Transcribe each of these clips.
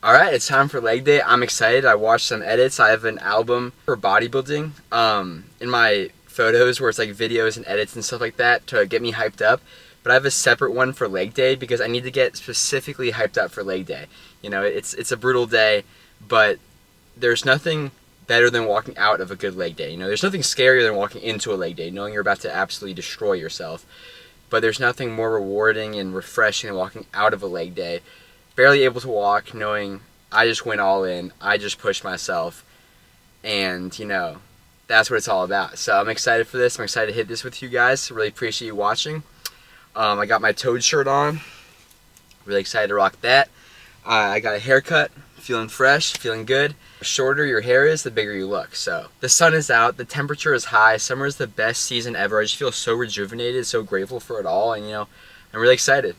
All right, it's time for leg day. I'm excited. I watched some edits. I have an album for bodybuilding in my photos where it's like videos and edits and stuff like that to get me hyped up. But I have a separate one for leg day because I need to get specifically hyped up for leg day. You know, it's a brutal day, but there's nothing better than walking out of a good leg day. You know, there's nothing scarier than walking into a leg day, knowing you're about to absolutely destroy yourself. But there's nothing more rewarding and refreshing than walking out of a leg day barely able to walk, knowing I just went all in, I just pushed myself, and you know, that's what it's all about. So I'm excited for this. I'm excited to hit this with you guys. Really appreciate you watching. I got my Toad shirt on. Really excited to rock that. I got a haircut. Feeling fresh, feeling good. The shorter your hair is, the bigger you look. So the sun is out, the temperature is high. Summer is the best season ever. I just feel so rejuvenated, so grateful for it all, and you know, I'm really excited.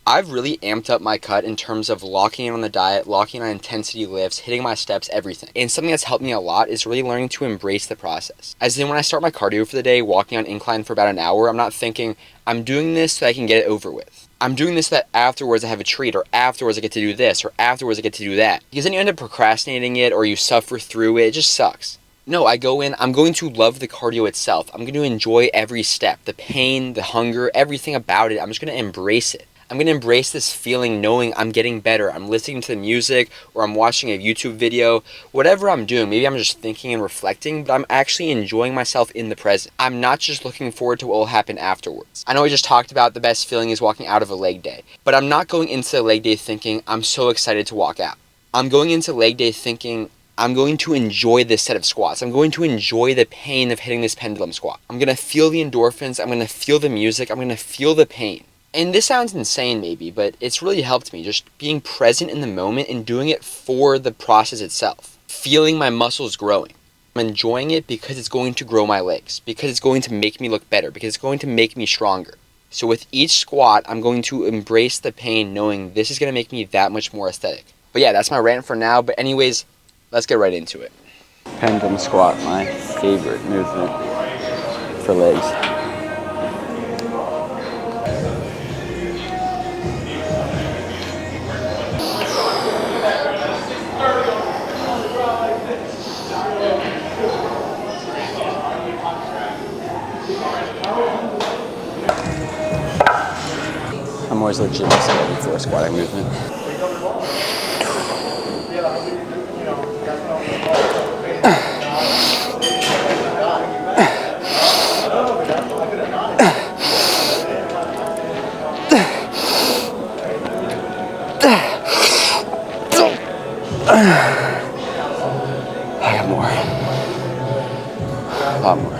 I've really amped up my cut in terms of locking in on the diet, locking in on intensity lifts, hitting my steps, everything. And something that's helped me a lot is really learning to embrace the process. As in when I start my cardio for the day, walking on incline for about an hour, I'm not thinking, I'm doing this so I can get it over with. I'm doing this so that afterwards I have a treat, or afterwards I get to do this, or afterwards I get to do that. Because then you end up procrastinating it, or you suffer through it. It just sucks. No, I go in, I'm going to love the cardio itself. I'm going to enjoy every step, the pain, the hunger, everything about it. I'm just going to embrace it. I'm going to embrace this feeling knowing I'm getting better. I'm listening to the music, or I'm watching a YouTube video. Whatever I'm doing, maybe I'm just thinking and reflecting, but I'm actually enjoying myself in the present. I'm not just looking forward to what will happen afterwards. I know I just talked about the best feeling is walking out of a leg day, but I'm not going into the leg day thinking I'm so excited to walk out. I'm going into leg day thinking I'm going to enjoy this set of squats. I'm going to enjoy the pain of hitting this pendulum squat. I'm going to feel the endorphins. I'm going to feel the music. I'm going to feel the pain. And this sounds insane maybe, but it's really helped me just being present in the moment and doing it for the process itself. Feeling my muscles growing. I'm enjoying it because it's going to grow my legs, because it's going to make me look better, because it's going to make me stronger. So with each squat, I'm going to embrace the pain knowing this is going to make me that much more aesthetic. But yeah, that's my rant for now. But anyways, let's get right into it. Pendulum squat, my favorite movement for legs. I'm always legit excited for a squatting movement. I got more. A lot more.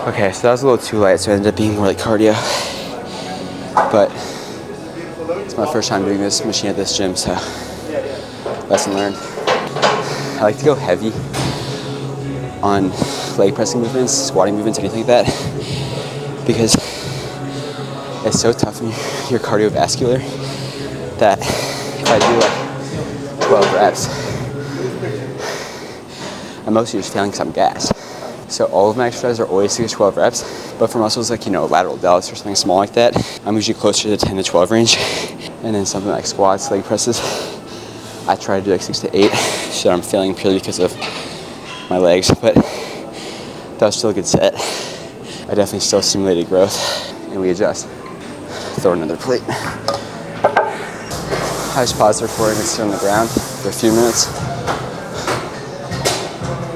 Okay, so that was a little too light, so it ended up being more like cardio. But it's my first time doing this machine at this gym, so lesson learned. I like to go heavy on leg pressing movements, squatting movements, anything like that, because it's so tough when you're cardiovascular that if I do like 12 reps, I'm mostly just failing because I'm gassed. So all of my exercises are always 6 to 12 reps, but for muscles like, you know, lateral delts or something small like that, I'm usually closer to the 10 to 12 range. And then something like squats, leg presses, I try to do like 6 to 8, so I'm failing purely because of my legs, but that was still a good set. I definitely still stimulated growth, and we adjust. Throw another plate. I just pause the recording and sit on the ground for a few minutes,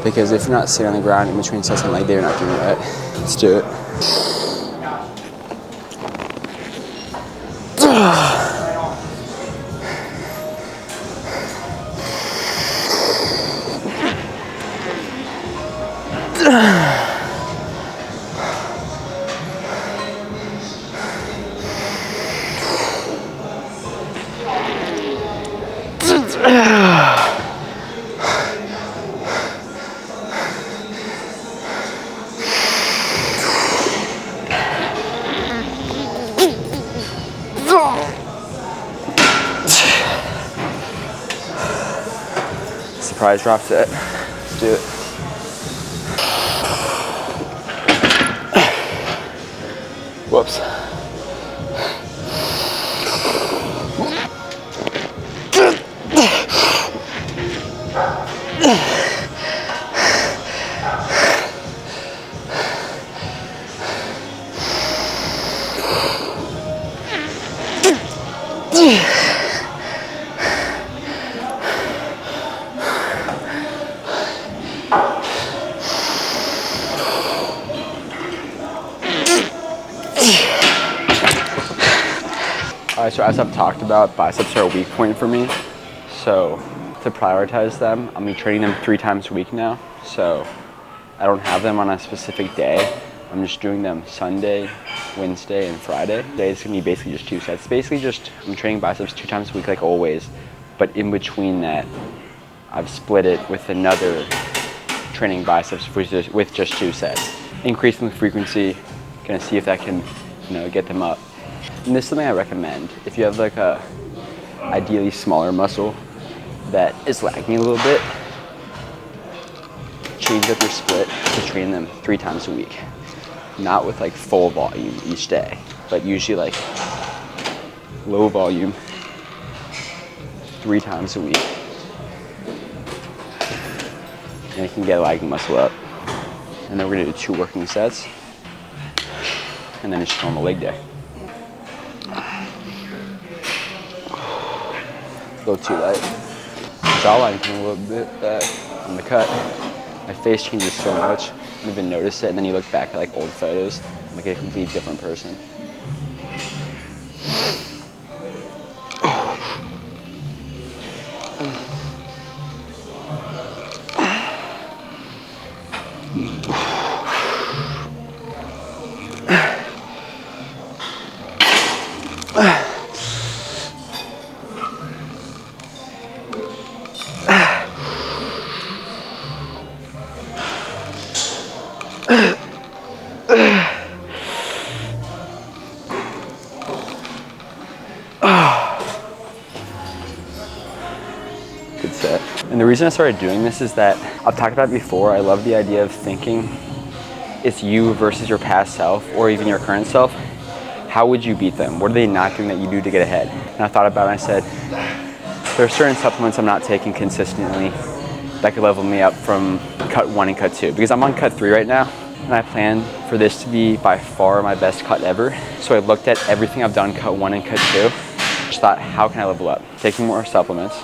because if you're not sitting on the ground in between sets on leg day, you're not doing it right. Let's do it. Surprise drop set. Let's do it. Whoops. Alright, so as I've talked about, biceps are a weak point for me. So to prioritize them, I'm gonna be training them 3 times a week now. So I don't have them on a specific day. I'm just doing them Sunday, Wednesday, and Friday. Today it's gonna be basically just 2 sets. Basically just, I'm training biceps 2 times a week like always, but in between that, I've split it with another training biceps with just 2 sets. Increasing the frequency, gonna see if that can, get them up. And this is something I recommend. If you have like a ideally smaller muscle that is lagging a little bit, change up your split to train them 3 times a week. Not with like full volume each day, but usually like low volume 3 times a week. And it can get a lagging muscle up. And then we're gonna do 2 working sets, and then it's just normal leg day. A little too light. Jawline came a little bit back on the cut. My face changes so much, I don't even notice it, and then you look back at like old photos, I'm like a completely different person. Good set. And the reason I started doing this is that I've talked about it before. I love the idea of thinking it's you versus your past self or even your current self. How would you beat them? What are they not doing that you do to get ahead? And I thought about it and I said, there are certain supplements I'm not taking consistently that could level me up from cut 1 and cut 2, because I'm on cut 3 right now, and I plan for this to be by far my best cut ever. So I looked at everything I've done cut 1 and cut 2, just thought, how can I level up? Taking more supplements.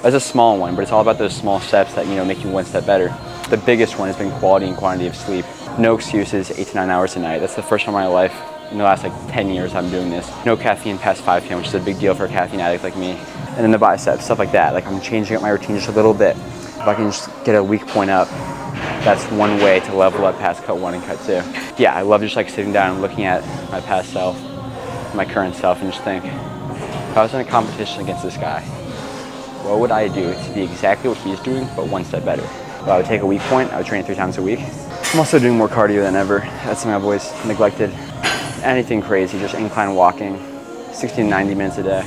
That's a small one, but it's all about those small steps that make you 1 step better. The biggest one has been quality and quantity of sleep. No excuses, 8 to 9 hours a night. That's the first time in my life in the last like 10 years I'm doing this. No caffeine past 5 p.m., which is a big deal for a caffeine addict like me. And then the biceps, stuff like that. Like I'm changing up my routine just a little bit. If I can just get a weak point up, that's one way to level up past cut 1 and cut 2. Yeah, I love just like sitting down and looking at my past self, my current self, and just think, if I was in a competition against this guy, what would I do to be exactly what he's doing, but 1 step better? Well, I would take a weak point, I would train 3 times a week. I'm also doing more cardio than ever. That's something I've always neglected. Anything crazy, just incline walking, 60 to 90 minutes a day.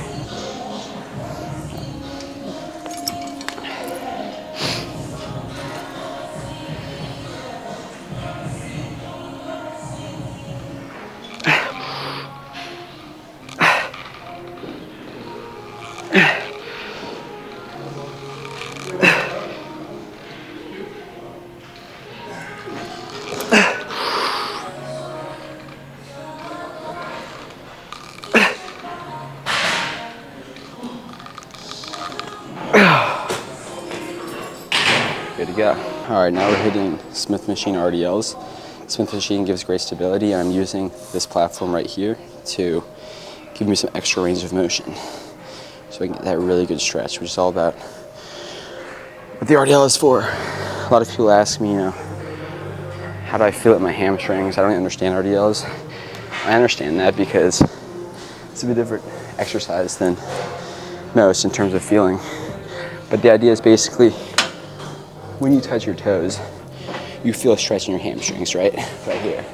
good to go. All right, now we're hitting Smith machine RDLs. Smith machine gives great stability, and I'm using this platform right here to give me some extra range of motion, so I can get that really good stretch, which is all about what the RDL is for. A lot of people ask me, how do I feel at my hamstrings? I don't really understand RDLs. I understand that because it's a bit different exercise than most in terms of feeling. But the idea is basically when you touch your toes, you feel a stretch in your hamstrings, right? Right here.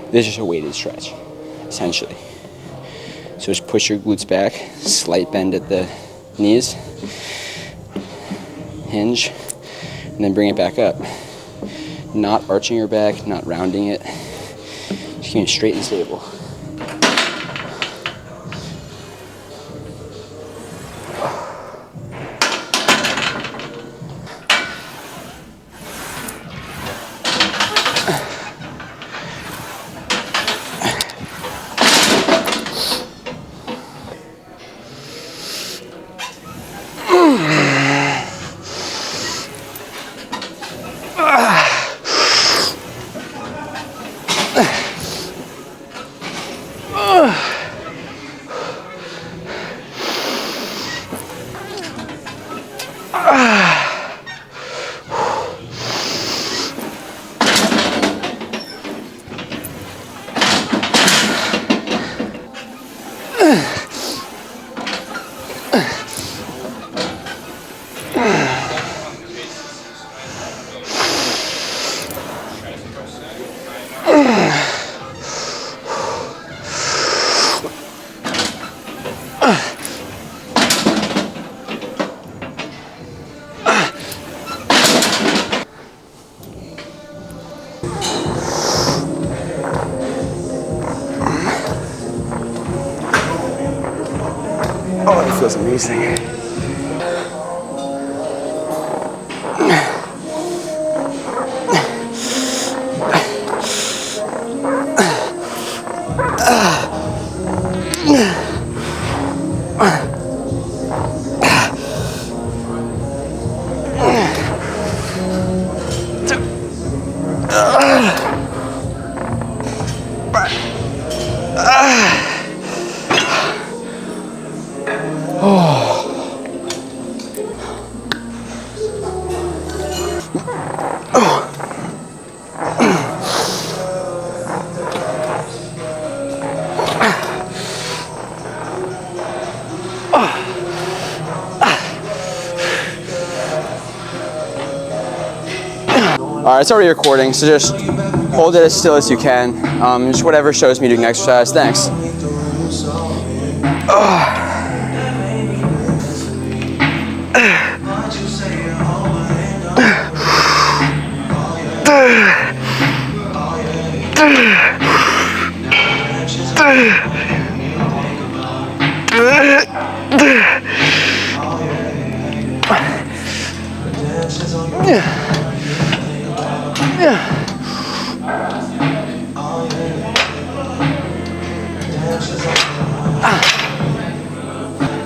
This is a weighted stretch, essentially. So just push your glutes back, slight bend at the knees, hinge, and then bring it back up. Not arching your back, not rounding it, just keeping it straight and stable. Oh, it feels amazing. All right, it's already recording, so just hold it as still as you can. Just whatever shows me doing exercise. Thanks.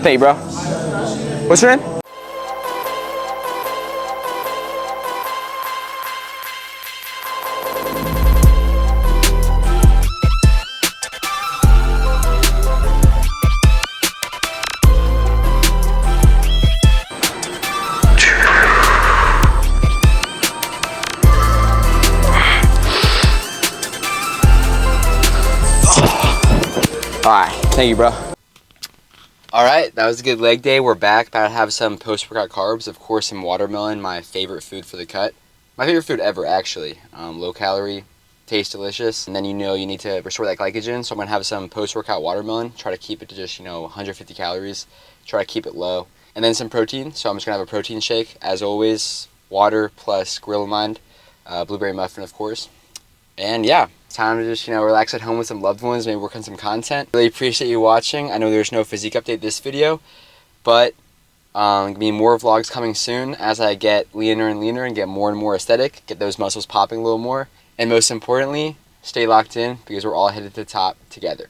Thank you, bro. What's your name? All right, thank you, bro. All right, that was a good leg day. We're back. About to have some post-workout carbs. Of course, some watermelon, my favorite food for the cut. My favorite food ever, actually. Low calorie, tastes delicious. And then you need to restore that glycogen. So I'm going to have some post-workout watermelon. Try to keep it to just, 150 calories. Try to keep it low. And then some protein. So I'm just going to have a protein shake. As always, water plus Gorilla Mind. Blueberry muffin, of course. And yeah, time to just, relax at home with some loved ones, maybe work on some content. Really appreciate you watching. I know there's no physique update this video, but gonna be more vlogs coming soon as I get leaner and leaner and get more and more aesthetic, get those muscles popping a little more. And most importantly, stay locked in because we're all headed to the top together.